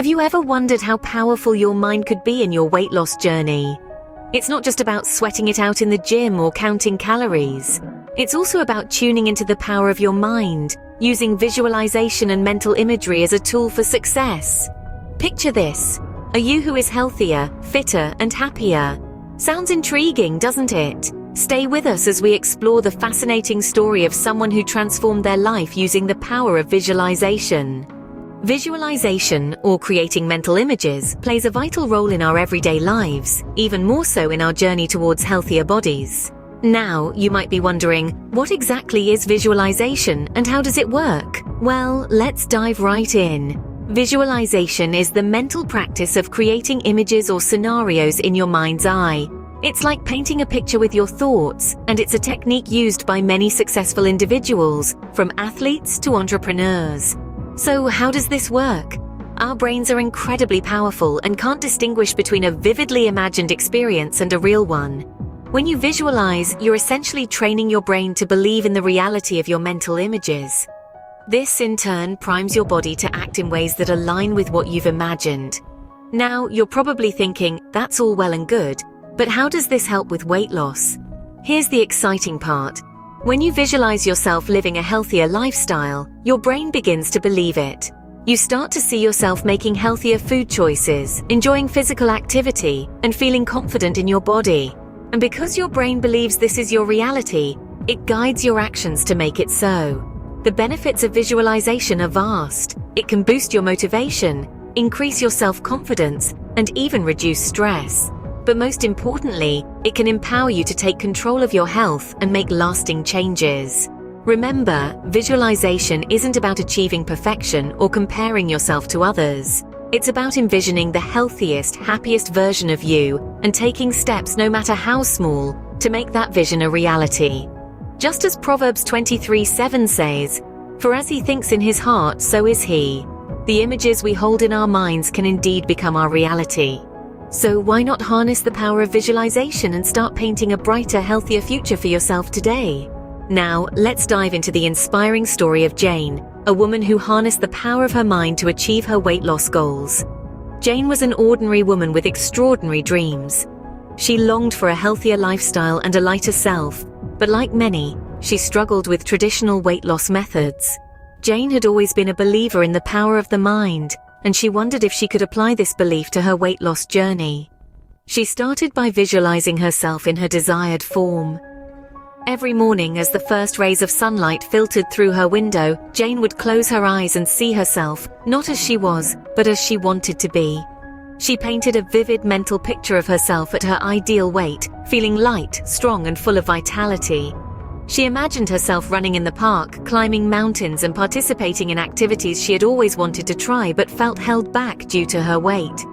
Have you ever wondered how powerful your mind could be in your weight loss journey? It's not just about sweating it out in the gym or counting calories. It's also about tuning into the power of your mind, using visualization and mental imagery as a tool for success. Picture this: a you who is healthier, fitter, and happier. Sounds intriguing, doesn't it? Stay with us as we explore the fascinating story of someone who transformed their life using the power of visualization. Visualization, or creating mental images, plays a vital role in our everyday lives, even more so in our journey towards healthier bodies. Now, you might be wondering, what exactly is visualization and how does it work? Well, let's dive right in. Visualization is the mental practice of creating images or scenarios in your mind's eye. It's like painting a picture with your thoughts, and it's a technique used by many successful individuals, from athletes to entrepreneurs. So how does this work? Our brains are incredibly powerful and can't distinguish between a vividly imagined experience and a real one. When you visualize, you're essentially training your brain to believe in the reality of your mental images. This, in turn, primes your body to act in ways that align with what you've imagined. Now, you're probably thinking, that's all well and good, but how does this help with weight loss? Here's the exciting part. When you visualize yourself living a healthier lifestyle, your brain begins to believe it. You start to see yourself making healthier food choices, enjoying physical activity, and feeling confident in your body. And because your brain believes this is your reality, it guides your actions to make it so. The benefits of visualization are vast. It can boost your motivation, increase your self-confidence, and even reduce stress. But most importantly, it can empower you to take control of your health and make lasting changes. Remember, visualization isn't about achieving perfection or comparing yourself to others. It's about envisioning the healthiest, happiest version of you and taking steps, no matter how small, to make that vision a reality. Just as Proverbs 23:7 says, "For as he thinks in his heart, so is he." The images we hold in our minds can indeed become our reality. So why not harness the power of visualization and start painting a brighter, healthier future for yourself today? Now, let's dive into the inspiring story of Jane, a woman who harnessed the power of her mind to achieve her weight loss goals. Jane was an ordinary woman with extraordinary dreams. She longed for a healthier lifestyle and a lighter self, but like many, she struggled with traditional weight loss methods. Jane had always been a believer in the power of the mind, and she wondered if she could apply this belief to her weight loss journey. She started by visualizing herself in her desired form. Every morning, as the first rays of sunlight filtered through her window, Jane would close her eyes and see herself, not as she was, but as she wanted to be. She painted a vivid mental picture of herself at her ideal weight, feeling light, strong, and full of vitality. She imagined herself running in the park, climbing mountains, and participating in activities she had always wanted to try but felt held back due to her weight,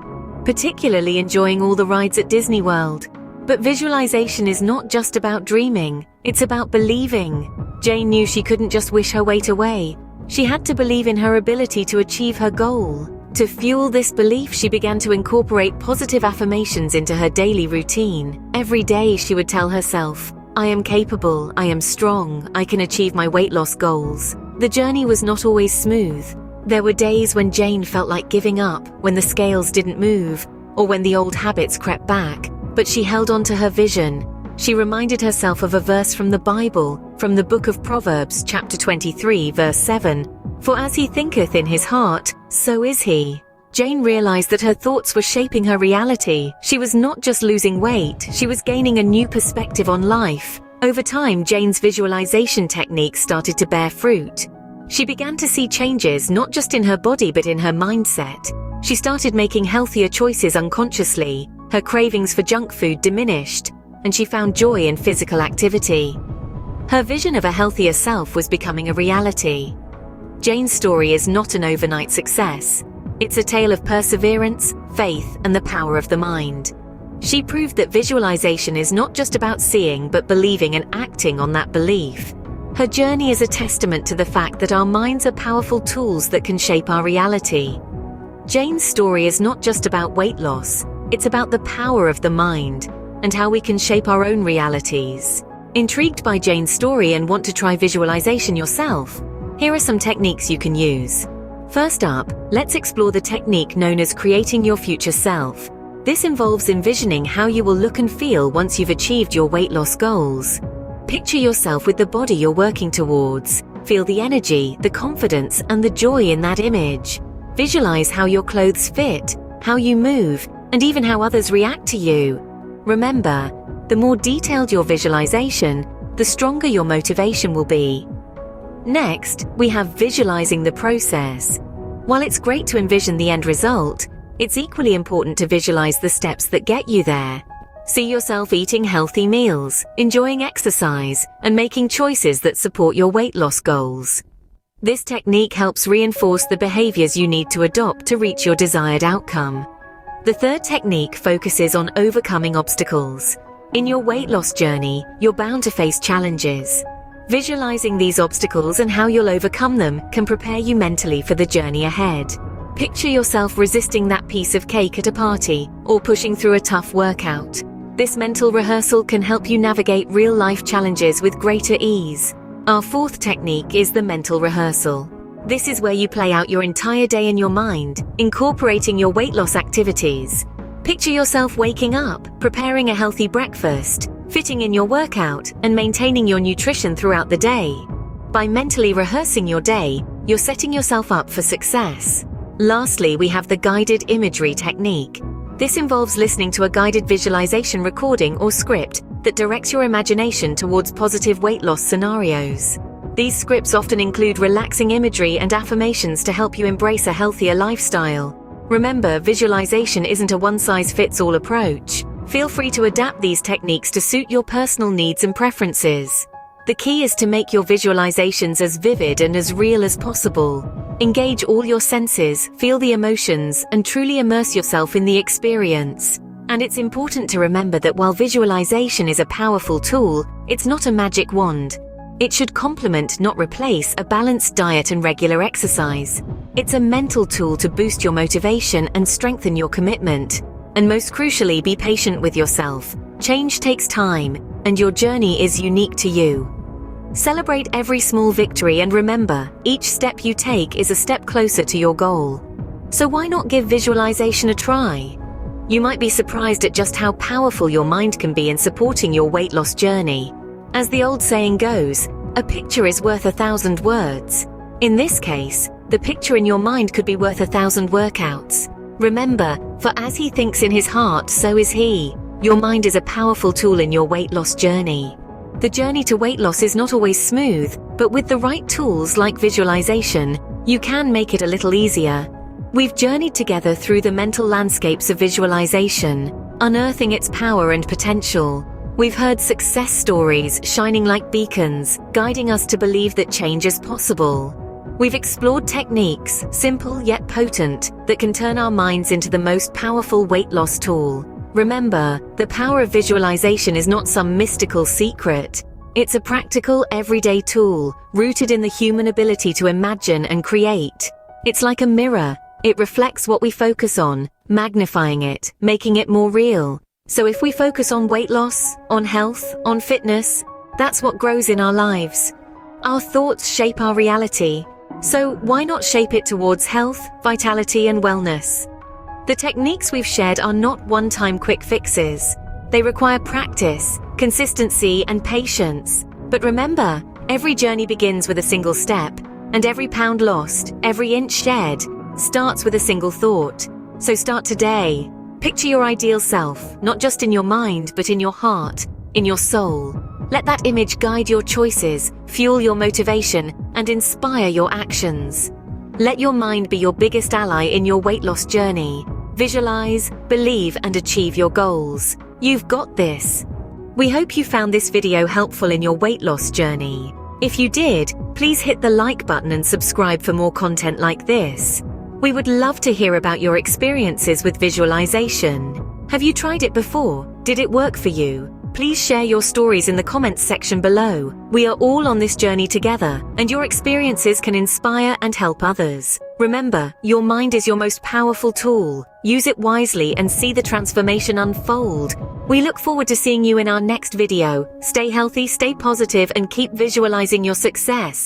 particularly enjoying all the rides at Disney World. But visualization is not just about dreaming, it's about believing. Jane knew she couldn't just wish her weight away. She had to believe in her ability to achieve her goal. To fuel this belief, she began to incorporate positive affirmations into her daily routine. Every day she would tell herself, "I am capable, I am strong, I can achieve my weight loss goals." The journey was not always smooth. There were days when Jane felt like giving up, when the scales didn't move, or when the old habits crept back. But she held on to her vision. She reminded herself of a verse from the Bible, from the book of Proverbs, chapter 23, verse 7. "For as he thinketh in his heart, so is he." Jane realized that her thoughts were shaping her reality. She was not just losing weight, she was gaining a new perspective on life. Over time, Jane's visualization techniques started to bear fruit. She began to see changes not just in her body but in her mindset. She started making healthier choices unconsciously. Her cravings for junk food diminished, and she found joy in physical activity. Her vision of a healthier self was becoming a reality. Jane's story is not an overnight success. It's a tale of perseverance, faith, and the power of the mind. She proved that visualization is not just about seeing but believing and acting on that belief. Her journey is a testament to the fact that our minds are powerful tools that can shape our reality. Jane's story is not just about weight loss, it's about the power of the mind and how we can shape our own realities. Intrigued by Jane's story and want to try visualization yourself? Here are some techniques you can use. First up, let's explore the technique known as creating your future self. This involves envisioning how you will look and feel once you've achieved your weight loss goals. Picture yourself with the body you're working towards. Feel the energy, the confidence, and the joy in that image. Visualize how your clothes fit, how you move, and even how others react to you. Remember, the more detailed your visualization, the stronger your motivation will be. Next, we have visualizing the process. While it's great to envision the end result, it's equally important to visualize the steps that get you there. See yourself eating healthy meals, enjoying exercise, and making choices that support your weight loss goals. This technique helps reinforce the behaviors you need to adopt to reach your desired outcome. The third technique focuses on overcoming obstacles. In your weight loss journey, you're bound to face challenges. Visualizing these obstacles and how you'll overcome them can prepare you mentally for the journey ahead. Picture yourself resisting that piece of cake at a party or pushing through a tough workout. This mental rehearsal can help you navigate real-life challenges with greater ease. Our fourth technique is the mental rehearsal. This is where you play out your entire day in your mind, incorporating your weight loss activities. Picture yourself waking up, preparing a healthy breakfast, fitting in your workout, and maintaining your nutrition throughout the day. By mentally rehearsing your day, you're setting yourself up for success. Lastly, we have the guided imagery technique. This involves listening to a guided visualization recording or script that directs your imagination towards positive weight loss scenarios. These scripts often include relaxing imagery and affirmations to help you embrace a healthier lifestyle. Remember, visualization isn't a one-size-fits-all approach. Feel free to adapt these techniques to suit your personal needs and preferences. The key is to make your visualizations as vivid and as real as possible. Engage all your senses, feel the emotions, and truly immerse yourself in the experience. And it's important to remember that while visualization is a powerful tool, it's not a magic wand. It should complement, not replace, a balanced diet and regular exercise. It's a mental tool to boost your motivation and strengthen your commitment. And most crucially, be patient with yourself. Change takes time, and your journey is unique to you. Celebrate every small victory and remember, each step you take is a step closer to your goal. So why not give visualization a try? You might be surprised at just how powerful your mind can be in supporting your weight loss journey. As the old saying goes, a picture is worth 1,000 words. In this case, the picture in your mind could be worth 1,000 workouts. Remember, for as he thinks in his heart, so is he. Your mind is a powerful tool in your weight loss journey. The journey to weight loss is not always smooth, but with the right tools like visualization, you can make it a little easier. We've journeyed together through the mental landscapes of visualization, unearthing its power and potential. We've heard success stories shining like beacons, guiding us to believe that change is possible. We've explored techniques, simple yet potent, that can turn our minds into the most powerful weight loss tool. Remember, the power of visualization is not some mystical secret. It's a practical, everyday tool, rooted in the human ability to imagine and create. It's like a mirror. It reflects what we focus on, magnifying it, making it more real. So if we focus on weight loss, on health, on fitness, that's what grows in our lives. Our thoughts shape our reality. So why not shape it towards health, vitality, and wellness? The techniques we've shared are not one-time quick fixes. They require practice, consistency, and patience. But remember, every journey begins with a single step, and every pound lost, every inch shared, starts with a single thought. So start today. Picture your ideal self, not just in your mind, but in your heart, in your soul. Let that image guide your choices, fuel your motivation, and inspire your actions. Let your mind be your biggest ally in your weight loss journey. Visualize, believe, and achieve your goals. You've got this. We hope you found this video helpful in your weight loss journey. If you did, please hit the like button and subscribe for more content like this. We would love to hear about your experiences with visualization. Have you tried it before? Did it work for you? Please share your stories in the comments section below. We are all on this journey together, and your experiences can inspire and help others. Remember, your mind is your most powerful tool. Use it wisely and see the transformation unfold. We look forward to seeing you in our next video. Stay healthy, stay positive, and keep visualizing your success.